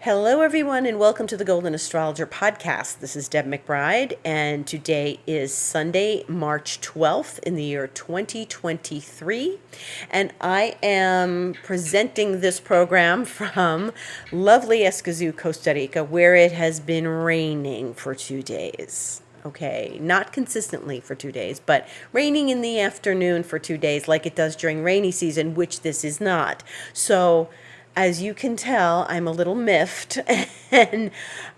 Hello, everyone, and welcome to the Golden Astrologer Podcast. This is Deb McBride, and today is Sunday, March 12th in the year 2023. And I am presenting this program from lovely Escazú, Costa Rica, where it has been raining for 2 days. Okay, not consistently for 2 days, but raining in the afternoon for 2 days like it does during rainy season, which this is not. So, as you can tell, I'm a little miffed and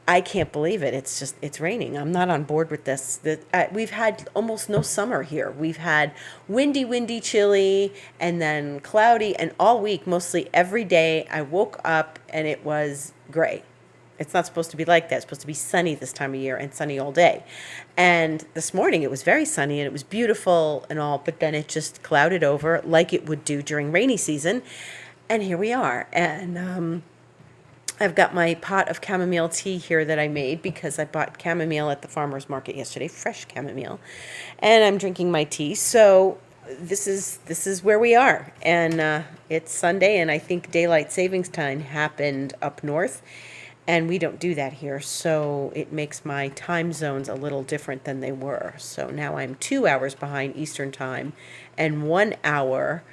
I can't believe it. It's raining. I'm not on board with this. We've had almost no summer here. We've had windy, chilly, and then cloudy, and all week, mostly every day, I woke up and it was gray. It's not supposed to be like that. It's supposed to be sunny this time of year and sunny all day. And this morning it was very sunny and it was beautiful and all, but then it just clouded over like it would do during rainy season. And here we are. And I've got my pot of chamomile tea here that I made because I bought chamomile at the farmer's market yesterday, fresh chamomile. And I'm drinking my tea. So this is where we are. And it's Sunday, and I think daylight savings time happened up north. And we don't do that here, so it makes my time zones a little different than they were. So now I'm 2 hours behind Eastern time and 1 hour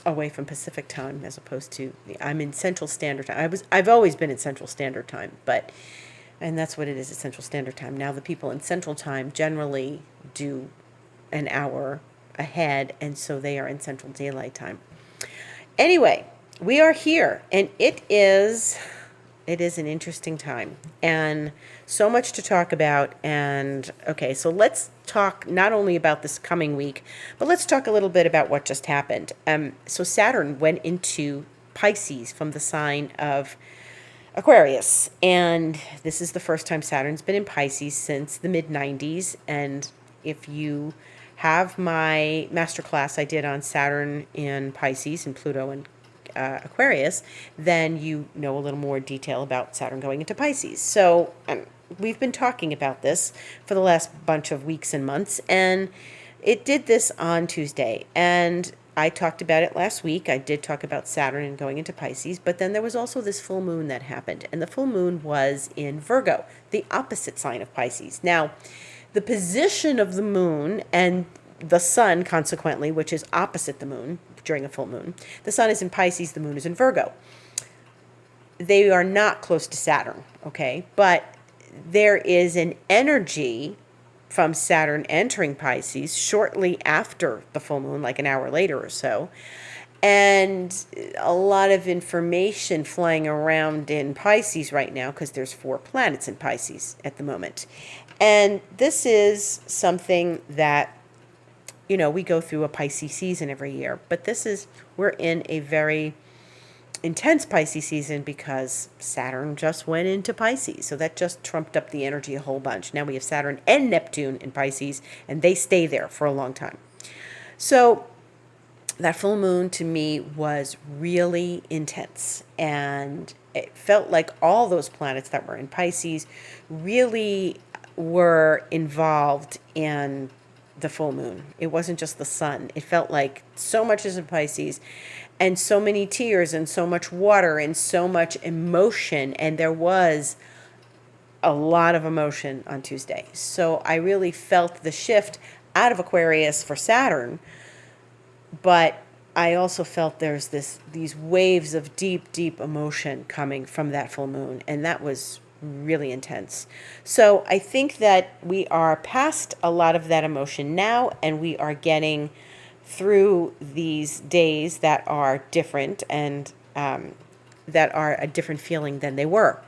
away from Pacific time, as opposed to I'm in Central Standard Time. I've always been in Central Standard Time, and that's what it is, at Central Standard Time. Now the people in Central Time generally do an hour ahead, and so they are in Central Daylight Time. Anyway, we are here, and it is an interesting time and so much to talk about. And okay, so let's talk not only about this coming week, but let's talk a little bit about what just happened. So Saturn went into Pisces from the sign of Aquarius, and this is the first time Saturn's been in Pisces since the mid-90s. And if you have my masterclass I did on Saturn in Pisces and Pluto and Aquarius, then you know a little more detail about Saturn going into Pisces. So we've been talking about this for the last bunch of weeks and months, and it did this on Tuesday. And I talked about it last week. I did talk about Saturn and going into Pisces, but then there was also this full moon that happened, and the full moon was in Virgo, the opposite sign of Pisces. Now, the position of the moon and the sun, consequently, which is opposite the moon during a full moon. The sun is in Pisces, the moon is in Virgo. They are not close to Saturn, okay? But there is an energy from Saturn entering Pisces shortly after the full moon, like an hour later or so, and a lot of information flying around in Pisces right now because there's 4 planets in Pisces at the moment. And this is something that we go through a Pisces season every year, but we're in a very intense Pisces season because Saturn just went into Pisces. So that just trumped up the energy a whole bunch. Now we have Saturn and Neptune in Pisces, and they stay there for a long time. So that full moon to me was really intense, and it felt like all those planets that were in Pisces really were involved in the full moon. It wasn't just the sun. It felt like so much is in Pisces, and so many tears and so much water and so much emotion. And there was a lot of emotion on Tuesday. So I really felt the shift out of Aquarius for Saturn, but I also felt there's these waves of deep emotion coming from that full moon, and that was really intense. So I think that we are past a lot of that emotion now, and we are getting through these days that are different and that are a different feeling than they were.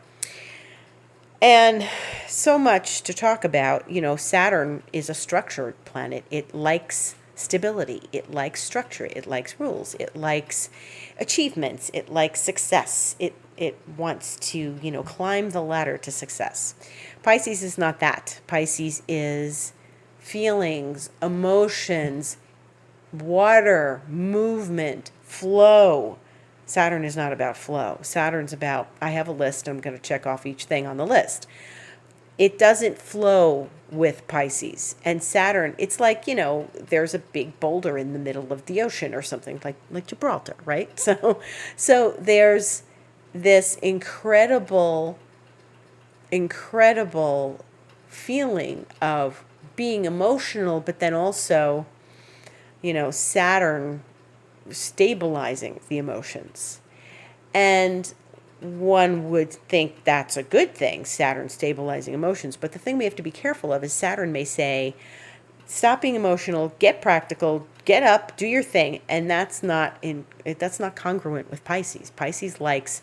And so much to talk about. Saturn is a structured planet. It likes stability. It likes structure. It likes rules. It likes achievements. It likes success. It wants to, climb the ladder to success. Pisces is not that. Pisces is feelings, emotions, water, movement, flow. Saturn is not about flow. Saturn's about, I have a list, I'm going to check off each thing on the list. It doesn't flow with Pisces. And Saturn, it's like, there's a big boulder in the middle of the ocean or something like Gibraltar, right? So there's this incredible feeling of being emotional, but then also, Saturn stabilizing the emotions. And one would think that's a good thing, Saturn stabilizing emotions. But the thing we have to be careful of is Saturn may say, stop being emotional, get practical, get up, do your thing. And that's not congruent with Pisces. Pisces likes,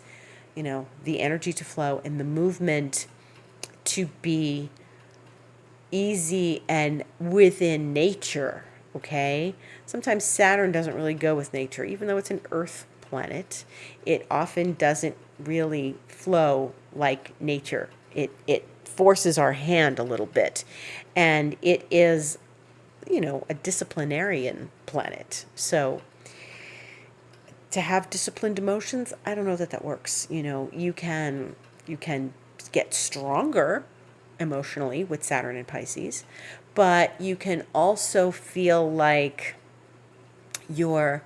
the energy to flow and the movement to be easy and within nature, okay? Sometimes Saturn doesn't really go with nature, even though it's an Earth planet. It often doesn't really flow like nature. It forces our hand a little bit, and it is, a disciplinarian planet. So to have disciplined emotions, I don't know that works. You can get stronger emotionally with Saturn and Pisces, but you can also feel like you're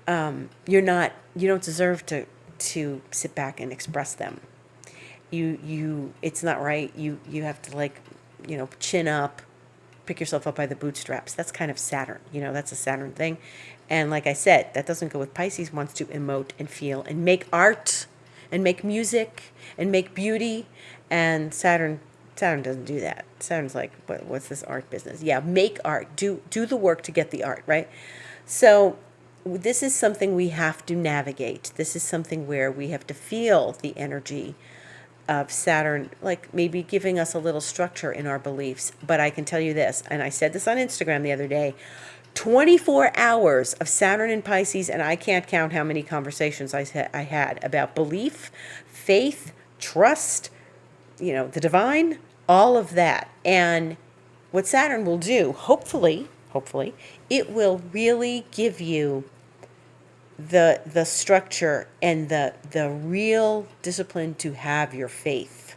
not, you don't deserve to sit back and express them. It's not right. You have to, like, chin up, pick yourself up by the bootstraps. That's kind of Saturn. That's a Saturn thing. And like I said, that doesn't go with Pisces. Wants to emote and feel and make art and make music and make beauty. And Saturn doesn't do that. Saturn's like, what's this art business? Yeah, make art. Do the work to get the art, right? So this is something we have to navigate. This is something where we have to feel the energy of Saturn, like maybe giving us a little structure in our beliefs. But I can tell you this, and I said this on Instagram the other day, 24 hours of Saturn in Pisces, and I can't count how many conversations I had about belief, faith, trust, the divine, all of that. And what Saturn will do, hopefully, it will really give you the structure and the real discipline to have your faith.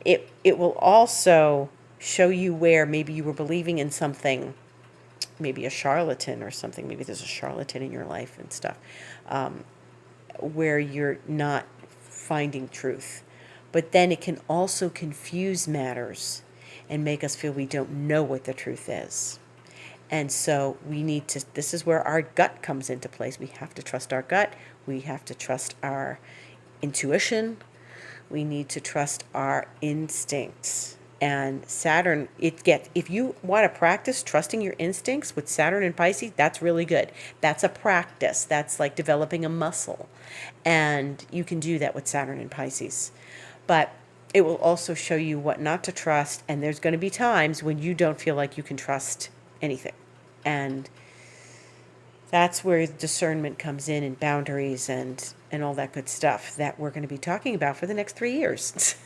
It will also show you where maybe you were believing in something, maybe a charlatan or something. Maybe there's a charlatan in your life and stuff, where you're not finding truth. But then it can also confuse matters and make us feel we don't know what the truth is. And so we need to, this is where our gut comes into place. We have to trust our gut. We have to trust our intuition. We need to trust our instincts. And Saturn, if you want to practice trusting your instincts with Saturn and Pisces, that's really good. That's a practice. That's like developing a muscle. And you can do that with Saturn and Pisces. But it will also show you what not to trust. And there's going to be times when you don't feel like you can trust anything. And that's where discernment comes in, and boundaries and all that good stuff that we're going to be talking about for the next 3 years.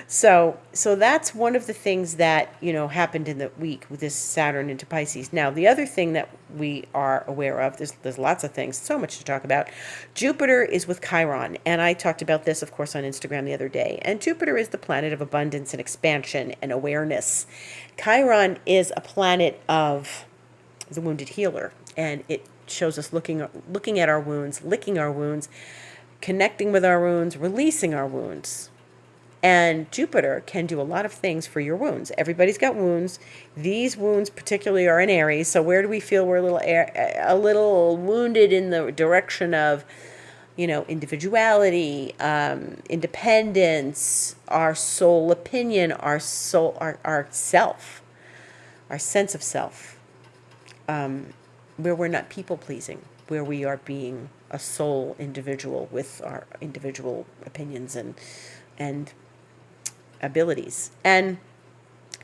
So that's one of the things that, happened in the week with this Saturn into Pisces. Now, the other thing that we are aware of, there's lots of things, so much to talk about. Jupiter is with Chiron, and I talked about this, of course, on Instagram the other day. And Jupiter is the planet of abundance and expansion and awareness. Chiron is a planet of the wounded healer, and it shows us looking at our wounds, licking our wounds, connecting with our wounds, releasing our wounds. And Jupiter can do a lot of things for your wounds. Everybody's got wounds. These wounds particularly are in Aries. So where do we feel we're a little wounded in the direction of, individuality, independence, our soul opinion, our soul, our self, our sense of self, where we're not people pleasing, where we are being a soul individual with our individual opinions and abilities. And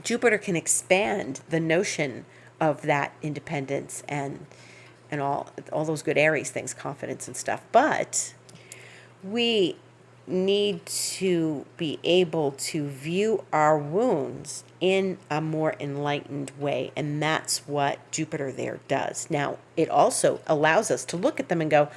Jupiter can expand the notion of that independence and all those good Aries things, confidence and stuff. But we need to be able to view our wounds in a more enlightened way, and that's what Jupiter there does. Now, it also allows us to look at them and go,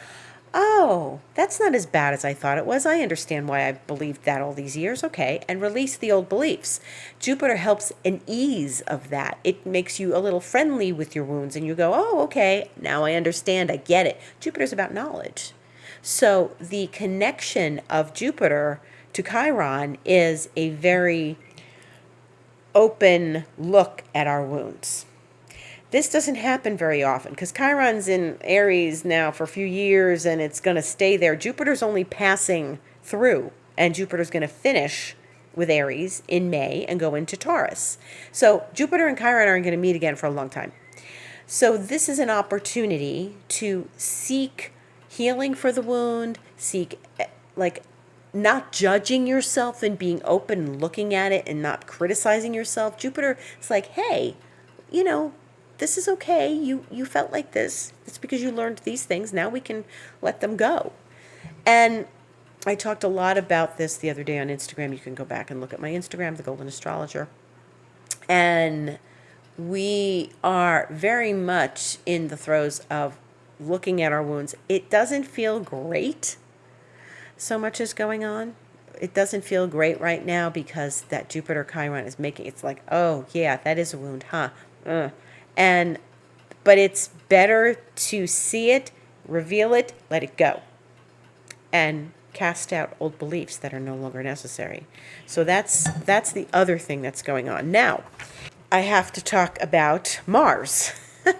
oh, that's not as bad as I thought it was. I understand why I believed that all these years. Okay, and release the old beliefs. Jupiter helps an ease of that. It makes you a little friendly with your wounds, and you go, oh, okay, now I understand. I get it. Jupiter's about knowledge. So the connection of Jupiter to Chiron is a very open look at our wounds. This doesn't happen very often because Chiron's in Aries now for a few years and it's going to stay there. Jupiter's only passing through, and Jupiter's going to finish with Aries in May and go into Taurus. So Jupiter and Chiron aren't going to meet again for a long time. So this is an opportunity to seek healing for the wound, seek like not judging yourself and being open and looking at it and not criticizing yourself. Jupiter is like, hey, this is okay. You felt like this. It's because you learned these things. Now we can let them go. And I talked a lot about this the other day on Instagram. You can go back and look at my Instagram, the Golden Astrologer. And we are very much in the throes of looking at our wounds. It doesn't feel great. So much is going on. It doesn't feel great right now because that Jupiter Chiron is making, it's like, oh yeah, that is a wound, huh? But it's better to see it, reveal it, let it go, and cast out old beliefs that are no longer necessary. So that's the other thing that's going on. Now, I have to talk about Mars.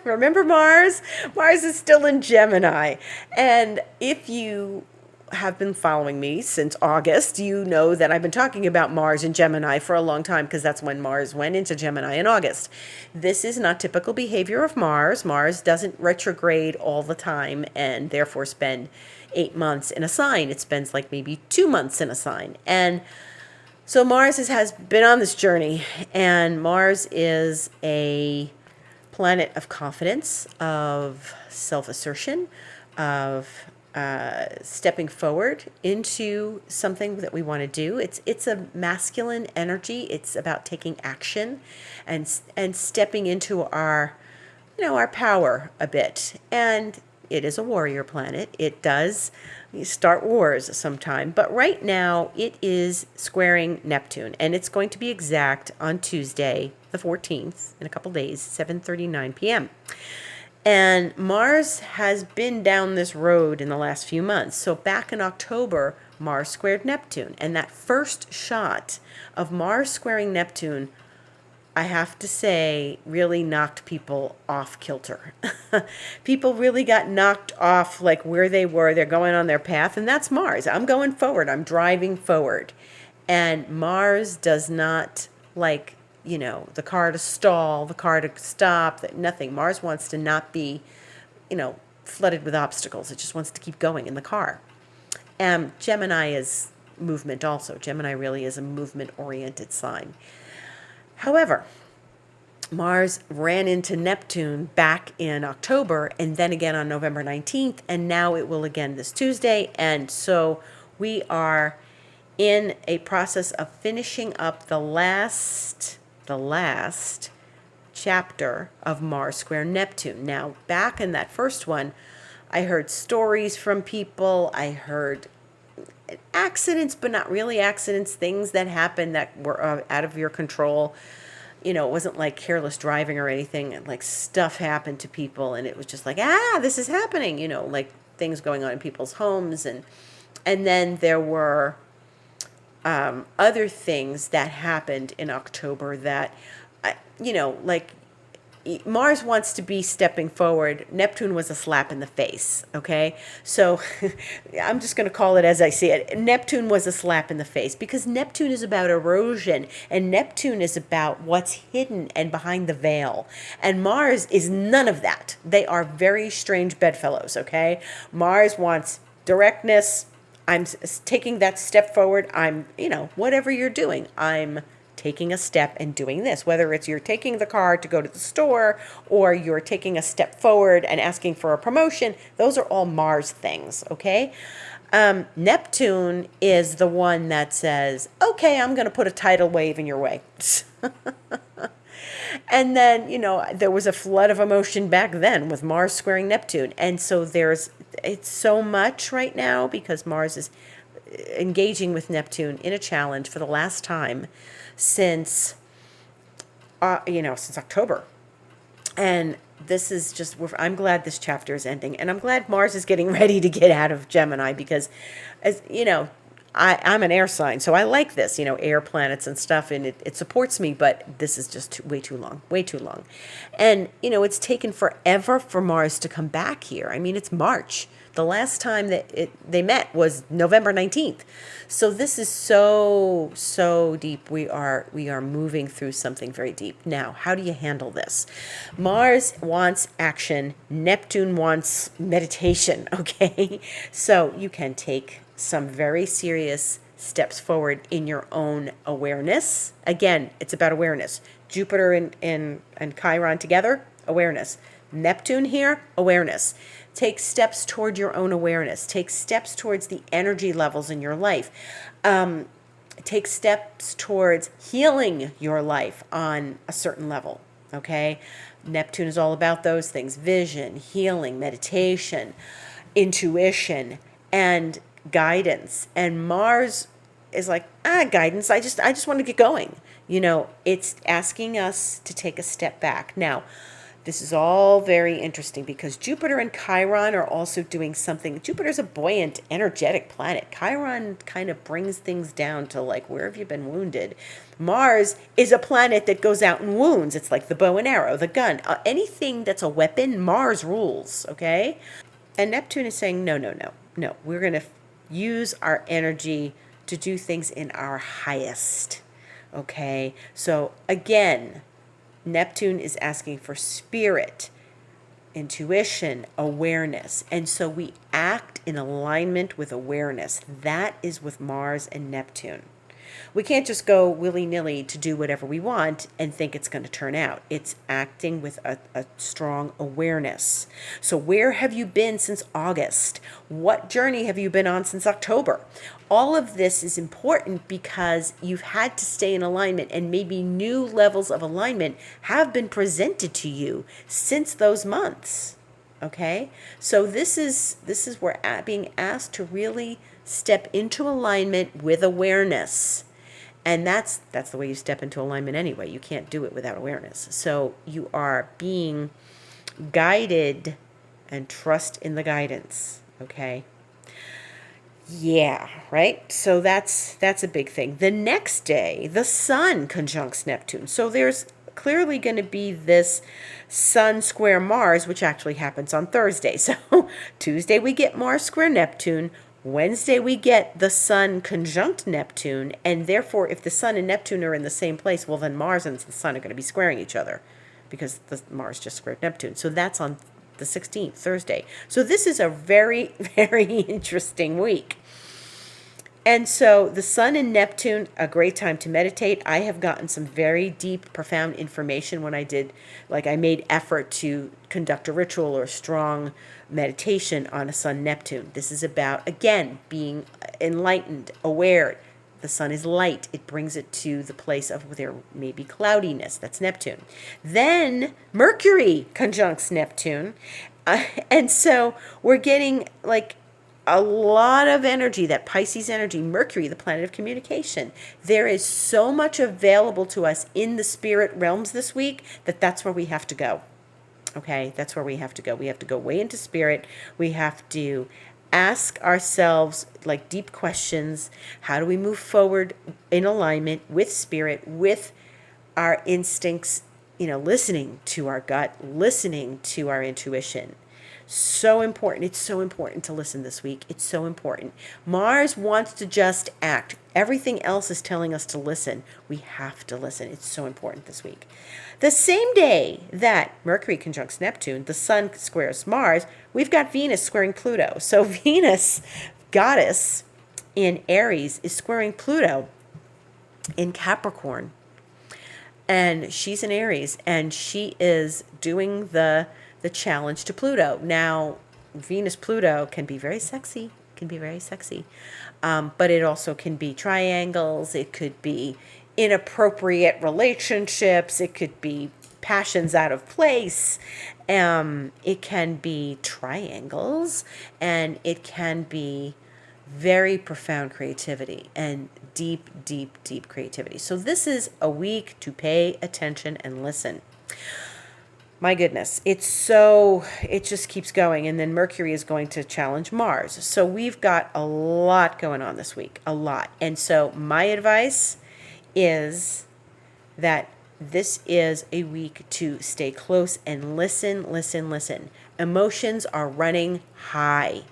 Remember Mars? Mars is still in Gemini. And if you have been following me since August, you know that I've been talking about Mars in Gemini for a long time because that's when Mars went into Gemini in August. This is not typical behavior of Mars. Mars doesn't retrograde all the time and therefore spend 8 months in a sign. It spends like maybe 2 months in a sign. And so Mars has been on this journey, and Mars is a planet of confidence, of self-assertion, of stepping forward into something that we want to do. It's a masculine energy. It's about taking action and stepping into our power a bit. And it is a warrior planet. It does start wars sometime, but right now it is squaring Neptune, and it's going to be exact on Tuesday, the 14th, in a couple days, 7:39 p.m. And Mars has been down this road in the last few months. So back in October, Mars squared Neptune. And that first shot of Mars squaring Neptune, I have to say, really knocked people off kilter. People really got knocked off like where they were. They're going on their path, and that's Mars. I'm going forward. I'm driving forward. And Mars does not like the car to stall, the car to stop, nothing. Mars wants to not be, flooded with obstacles. It just wants to keep going in the car. Gemini is movement also. Gemini really is a movement-oriented sign. However, Mars ran into Neptune back in October and then again on November 19th, and now it will again this Tuesday. And so we are in a process of finishing up the last chapter of Mars square Neptune. Now, back in that first one, I heard stories from people. I heard accidents, but not really accidents, things that happened that were out of your control. It wasn't like careless driving or anything. Like stuff happened to people, and it was just like, this is happening, like things going on in people's homes. And then there were other things that happened in October that, like Mars wants to be stepping forward. Neptune was a slap in the face, okay? So I'm just going to call it as I see it. Neptune was a slap in the face because Neptune is about erosion, and Neptune is about what's hidden and behind the veil. And Mars is none of that. They are very strange bedfellows, okay? Mars wants directness. I'm taking that step forward. I'm, whatever you're doing, I'm taking a step and doing this. Whether it's you're taking the car to go to the store or you're taking a step forward and asking for a promotion, those are all Mars things, okay? Neptune is the one that says, okay, I'm going to put a tidal wave in your way. And then, there was a flood of emotion back then with Mars squaring Neptune. And so it's so much right now because Mars is engaging with Neptune in a challenge for the last time since October. And this is just, I'm glad this chapter is ending, and I'm glad Mars is getting ready to get out of Gemini, because, as you know, I'm an air sign, so I like this, air planets and stuff, and it supports me, but this is just way too long, way too long. And, it's taken forever for Mars to come back here. I mean, it's March. The last time that they met was November 19th. So this is so, so deep. We are moving through something very deep. Now, how do you handle this? Mars wants action. Neptune wants meditation, okay? So you can take some very serious steps forward in your own awareness. Again, it's about awareness. Jupiter and Chiron together, awareness. Neptune here, awareness. Take steps toward your own awareness. Take steps towards the energy levels in your life. Take steps towards healing your life on a certain level, okay? Neptune is all about those things: vision, healing, meditation, intuition, and guidance. And Mars is like, guidance. I just want to get going. It's asking us to take a step back. Now, this is all very interesting because Jupiter and Chiron are also doing something. Jupiter's a buoyant, energetic planet. Chiron kind of brings things down to like, where have you been wounded? Mars is a planet that goes out and wounds. It's like the bow and arrow, the gun. Anything that's a weapon, Mars rules, okay? And Neptune is saying, no. We're going to use our energy to do things in our highest, okay? So again, Neptune is asking for spirit, intuition, awareness. And so we act in alignment with awareness. That is with Mars and Neptune. We can't just go willy-nilly to do whatever we want and think it's going to turn out. It's acting with a strong awareness. So where have you been since August? What journey have you been on since October? All of this is important because you've had to stay in alignment, and maybe new levels of alignment have been presented to you since those months. Okay? So this is where being asked to really step into alignment with awareness. And that's the way you step into alignment anyway. You can't do it without awareness. So you are being guided, and trust in the guidance, okay? Yeah, right? So that's a big thing. The next day, the Sun conjuncts Neptune. So there's clearly going to be this Sun square Mars, which actually happens on Thursday. So Tuesday we get Mars square Neptune. Wednesday we get the Sun conjunct Neptune, and therefore if the Sun and Neptune are in the same place, well then Mars and the Sun are going to be squaring each other because the Mars just squared Neptune. So that's on the 16th, Thursday. So this is a very, very interesting week. And so the Sun and Neptune, a great time to meditate. I have gotten some very deep, profound information when I made effort to conduct a ritual or a strong meditation on a Sun Neptune. This is about, again, being enlightened, aware. The Sun is light. It brings it to the place of where there may be cloudiness. That's Neptune. Then Mercury conjuncts Neptune. And so we're getting like a lot of energy, that Pisces energy, Mercury, the planet of communication. There is so much available to us in the spirit realms this week that's where we have to go. Okay, that's where we have to go. We have to go way into spirit. We have to ask ourselves like deep questions. How do we move forward in alignment with spirit, with our instincts, listening to our gut, listening to our intuition. So important. It's so important to listen this week. It's so important. Mars wants to just act. Everything else is telling us to listen. We have to listen. It's so important this week. The same day that Mercury conjuncts Neptune, the Sun squares Mars, we've got Venus squaring Pluto. So Venus, goddess in Aries, is squaring Pluto in Capricorn. And she's in Aries, and she is doing the challenge to Pluto. Now, Venus-Pluto can be very sexy, but it also can be triangles. It could be inappropriate relationships. It could be passions out of place. It can be triangles, and it can be very profound creativity and deep, deep, deep creativity. So this is a week to pay attention and listen. My goodness, it just keeps going. And then Mercury is going to challenge Mars. So we've got a lot going on this week, a lot. And so my advice is that this is a week to stay close and listen, listen, listen. Emotions are running high.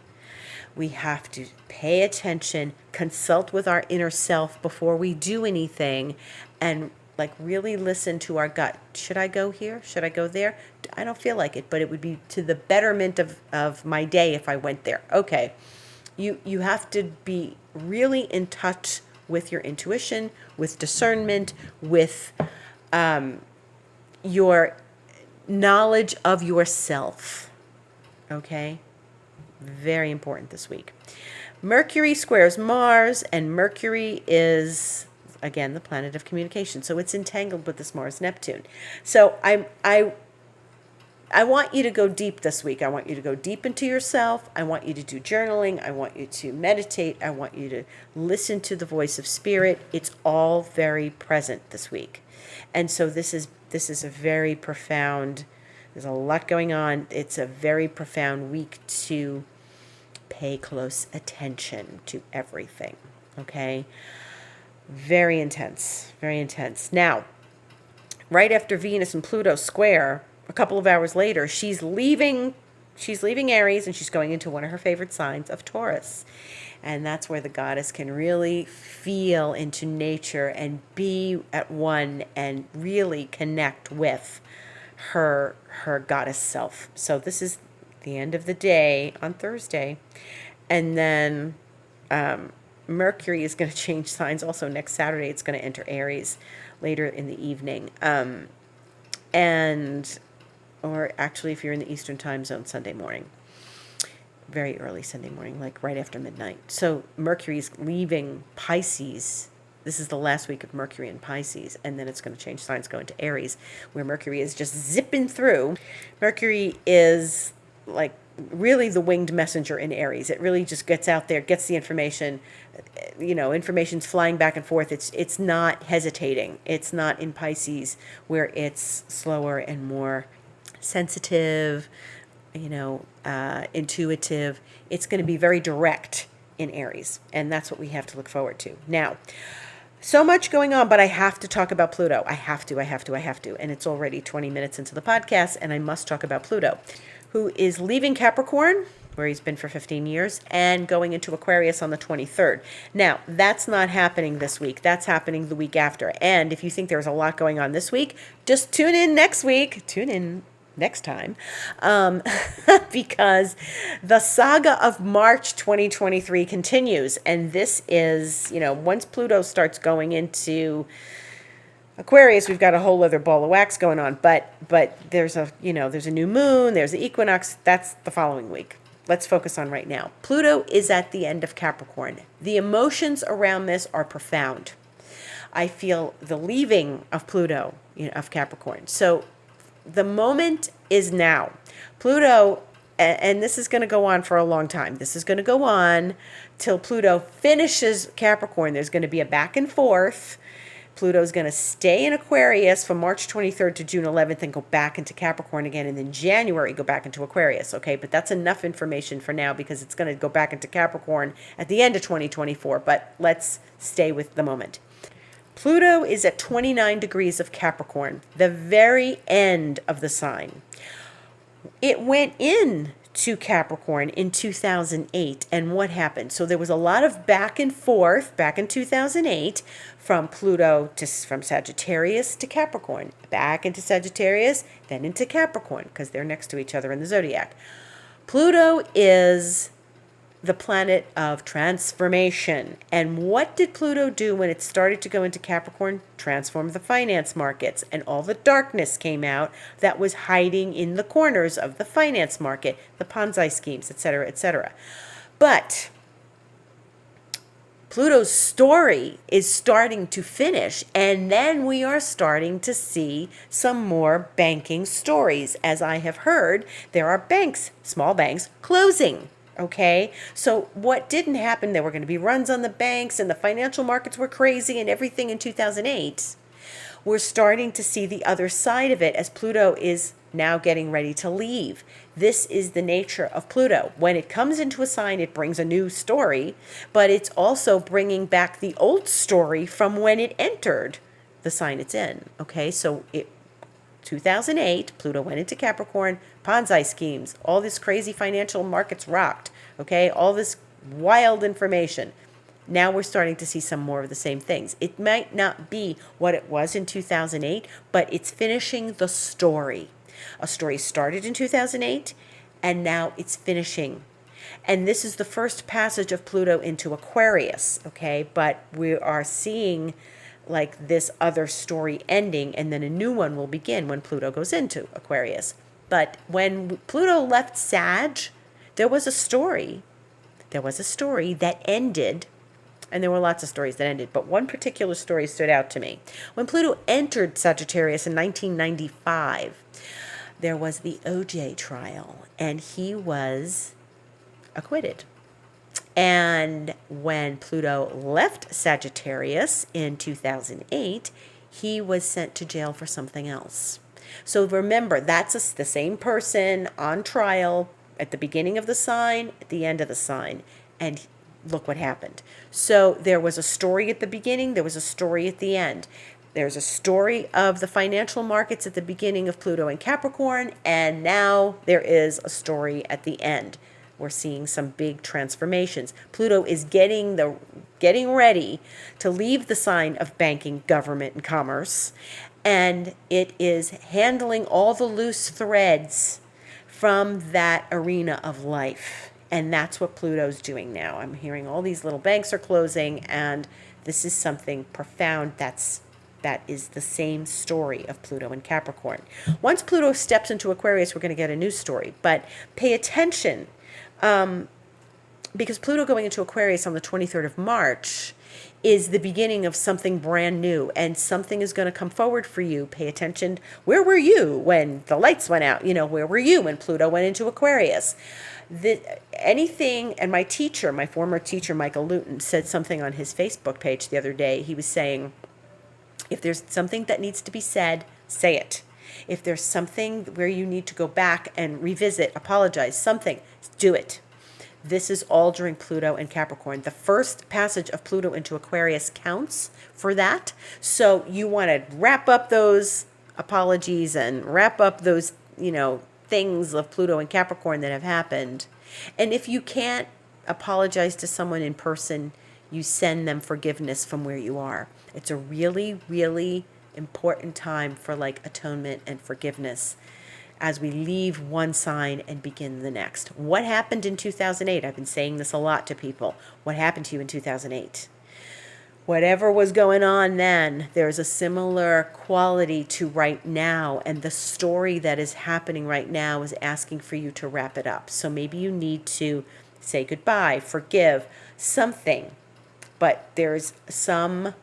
We have to pay attention, consult with our inner self before we do anything, and like really listen to our gut. Should I go here? Should I go there? I don't feel like it, but it would be to the betterment of my day if I went there. Okay. You have to be really in touch with your intuition, with discernment, with your knowledge of yourself. Okay? Very important this week. Mercury squares Mars, and Mercury is, again, the planet of communication. So it's entangled with this Mars-Neptune. So I want you to go deep this week. I want you to go deep into yourself. I want you to do journaling. I want you to meditate. I want you to listen to the voice of spirit. It's all very present this week. And so this is a very profound, there's a lot going on. It's a very profound week to pay close attention to everything. Okay? Very intense. Very intense. Now, right after Venus and Pluto square, a couple of hours later, she's leaving Aries, and she's going into one of her favorite signs of Taurus. And that's where the goddess can really feel into nature and be at one and really connect with her goddess self. So this is the end of the day on Thursday. And then Mercury is going to change signs also next Saturday. It's going to enter Aries later in the evening. Or actually, if you're in the Eastern time zone, Sunday morning. Very early Sunday morning, like right after midnight. So Mercury's leaving Pisces. This is the last week of Mercury in Pisces, and then it's going to change signs, go into Aries, where Mercury is just zipping through. Mercury is like really the winged messenger in Aries. It really just gets out there, gets the information. Information's flying back and forth. It's not hesitating. It's not in Pisces, where it's slower and more sensitive, intuitive. It's going to be very direct in Aries, and that's what we have to look forward to. Now, so much going on, but I have to talk about Pluto. I have to. And it's already 20 minutes into the podcast, and I must talk about Pluto, who is leaving Capricorn, where he's been for 15 years, and going into Aquarius on the 23rd. Now, that's not happening this week. That's happening the week after. And if you think there's a lot going on this week, just tune in next week. Tune in next time, because the saga of March 2023 continues. And this is, once Pluto starts going into Aquarius, we've got a whole other ball of wax going on. But there's a new moon, there's the equinox. That's the following week. Let's focus on right now. Pluto is at the end of Capricorn. The emotions around this are profound. I feel the leaving of Pluto, of Capricorn. So the moment is now. Pluto, and this is going to go on for a long time. This is going to go on till Pluto finishes Capricorn. There's going to be a back and forth. Pluto's going to stay in Aquarius from March 23rd to June 11th and go back into Capricorn again, and then January go back into Aquarius, okay? But that's enough information for now, because it's going to go back into Capricorn at the end of 2024, but let's stay with the moment. Pluto is at 29 degrees of Capricorn, the very end of the sign. It went in to Capricorn in 2008, and what happened? So there was a lot of back and forth back in 2008 from from Sagittarius to Capricorn, back into Sagittarius, then into Capricorn, because they're next to each other in the zodiac. Pluto is the planet of transformation. And what did Pluto do when it started to go into Capricorn? Transform the finance markets, and all the darkness came out that was hiding in the corners of the finance market, the Ponzi schemes, etc., etc. But Pluto's story is starting to finish, and then we are starting to see some more banking stories. As I have heard, there are banks, small banks, closing. Okay, so what didn't happen? There were going to be runs on the banks, and the financial markets were crazy and everything in 2008. we're starting to see the other side of it as Pluto is now getting ready to leave. This is the nature of Pluto. When it comes into a sign, it brings a new story, but it's also bringing back the old story from when it entered the sign it's in. Okay, so 2008, Pluto went into Capricorn, Ponzi schemes, all this crazy financial markets rocked, okay, all this wild information. Now we're starting to see some more of the same things. It might not be what it was in 2008, but it's finishing the story. A story started in 2008, and now it's finishing. And this is the first passage of Pluto into Aquarius, okay? But we are seeing like this other story ending, and then a new one will begin when Pluto goes into Aquarius. But when Pluto left Sag, there was a story. There was a story that ended. And there were lots of stories that ended, but one particular story stood out to me. When Pluto entered Sagittarius in 1995, there was the OJ trial, and he was acquitted. And when Pluto left Sagittarius in 2008, he was sent to jail for something else. So remember, that's the same person on trial at the beginning of the sign, at the end of the sign. And look what happened. So there was a story at the beginning, there was a story at the end. There's a story of the financial markets at the beginning of Pluto and Capricorn, and now there is a story at the end. We're seeing some big transformations. Pluto is getting ready to leave the sign of banking, government, and commerce, and it is handling all the loose threads from that arena of life. And that's what Pluto's doing now. I'm hearing all these little banks are closing, and this is something profound that is the same story of Pluto and Capricorn. Once Pluto steps into Aquarius, we're going to get a new story. But pay attention, because Pluto going into Aquarius on the 23rd of March is the beginning of something brand new, and something is going to come forward for you. Pay attention. Where were you when the lights went out? Where were you when Pluto went into Aquarius? Anything, and my former teacher, Michael Luton, said something on his Facebook page the other day. He was saying, if there's something that needs to be said, say it. If there's something where you need to go back and revisit, apologize, something, do it. This is all during Pluto and Capricorn. The first passage of Pluto into Aquarius counts for that. So you want to wrap up those apologies and wrap up those, things of Pluto and Capricorn that have happened. And if you can't apologize to someone in person, you send them forgiveness from where you are. It's a really, really important time for atonement and forgiveness as we leave one sign and begin the next. What happened in 2008? I've been saying this a lot to people. What happened to you in 2008? Whatever was going on then, there's a similar quality to right now, and the story that is happening right now is asking for you to wrap it up. So maybe you need to say goodbye, forgive, something. But there's some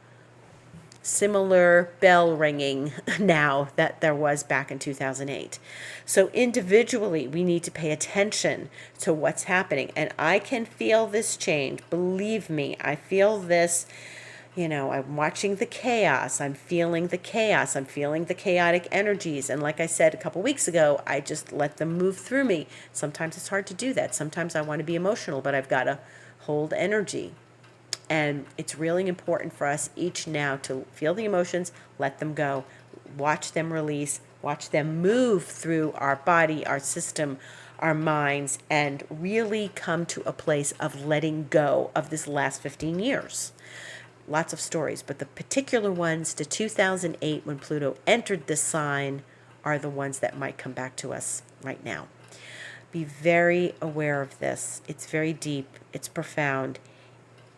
similar bell ringing now that there was back in 2008. So individually, we need to pay attention to what's happening. And I can feel this change. Believe me, I feel this. I'm watching the chaos. I'm feeling the chaos. I'm feeling the chaotic energies. And like I said a couple weeks ago, I just let them move through me. Sometimes it's hard to do that. Sometimes I want to be emotional, but I've got to hold energy. And it's really important for us each now to feel the emotions, let them go, watch them release, watch them move through our body, our system, our minds, and really come to a place of letting go of this last 15 years. Lots of stories, but the particular ones to 2008 when Pluto entered this sign are the ones that might come back to us right now. Be very aware of this. It's very deep. It's profound.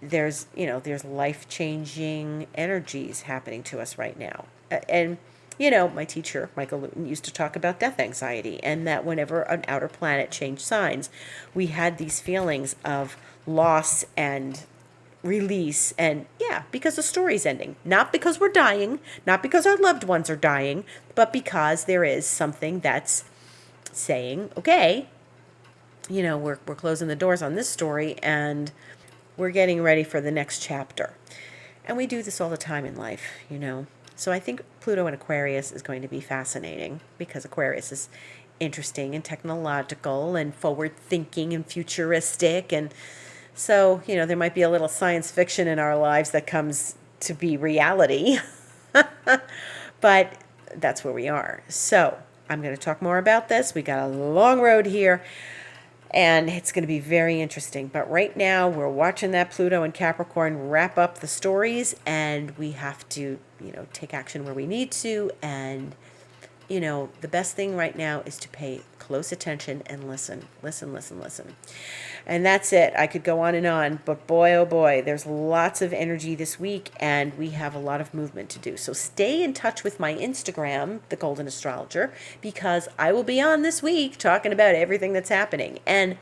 There's life-changing energies happening to us right now. And, my teacher, Michael Luton, used to talk about death anxiety, and that whenever an outer planet changed signs, we had these feelings of loss and release, and because the story's ending. Not because we're dying, not because our loved ones are dying, but because there is something that's saying, okay, we're closing the doors on this story, and we're getting ready for the next chapter. And we do this all the time in life, So I think Pluto in Aquarius is going to be fascinating because Aquarius is interesting and technological and forward thinking and futuristic. And so, there might be a little science fiction in our lives that comes to be reality. But that's where we are. So I'm going to talk more about this. We got a long road here, and it's going to be very interesting. But right now, we're watching that Pluto and Capricorn wrap up the stories, and we have to, take action where we need to. And, the best thing right now is to pay close attention and listen. Listen. And that's it. I could go on, but boy, oh boy, there's lots of energy this week, and we have a lot of movement to do. So stay in touch with my Instagram, The Golden Astrologer, because I will be on this week talking about everything that's happening. And,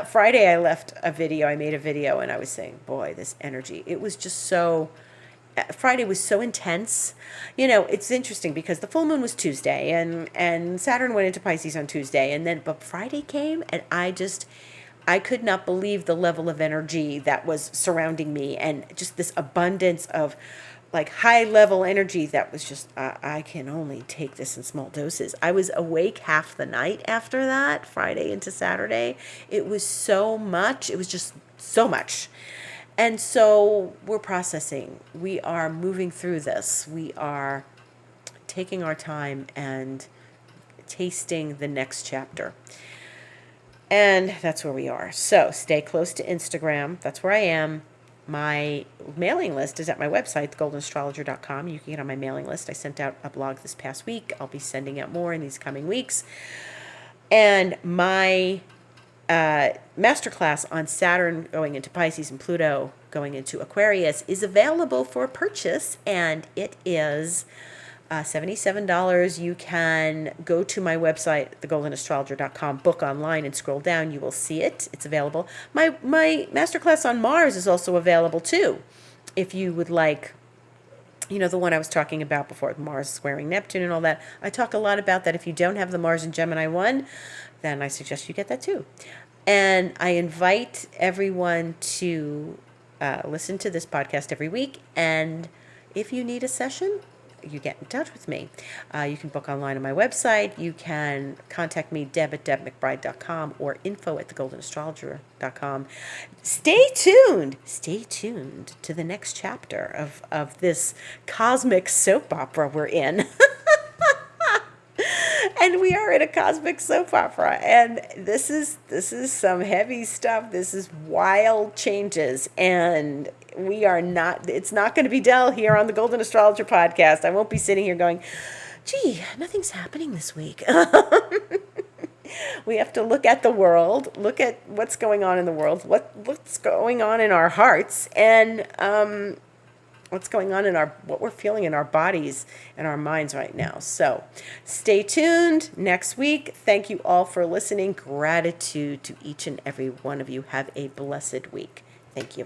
Friday I made a video, and I was saying, boy, this energy, it was just Friday was so intense. It's interesting because the full moon was Tuesday, and Saturn went into Pisces on Tuesday, but Friday came, and I could not believe the level of energy that was surrounding me, and just this abundance of like high level energy that was just, I can only take this in small doses. I was awake half the night after that, Friday into Saturday. It was so much. It was just so much. And so we're processing. We are moving through this. We are taking our time and tasting the next chapter. And that's where we are. So stay close to Instagram. That's where I am. My mailing list is at my website, thegoldenastrologer.com. You can get on my mailing list. I sent out a blog this past week. I'll be sending out more in these coming weeks. And my masterclass on Saturn going into Pisces and Pluto going into Aquarius is available for purchase, and it is $77. You can go to my website, thegoldenastrologer.com, book online, and scroll down. You will see it. It's available. My masterclass on Mars is also available too, if you would like. The one I was talking about before, Mars squaring Neptune and all that. I talk a lot about that. If you don't have the Mars and Gemini one, then I suggest you get that too. And I invite everyone to listen to this podcast every week. And if you need a session, you get in touch with me. You can book online on my website. You can contact me, deb@debmcbride.com, or info@thegoldenastrologer.com. Stay tuned to the next chapter of this cosmic soap opera we're in. And we are in a cosmic soap opera, and this is some heavy stuff. This is wild changes, and it's not going to be dull here on the Golden Astrologer Podcast. I won't be sitting here going, gee, nothing's happening this week. We have to look at the world, look at what's going on in the world, what's going on in our hearts, and what's going on what we're feeling in our bodies and our minds right now. So stay tuned next week. Thank you all for listening. Gratitude to each and every one of you. Have a blessed week. Thank you.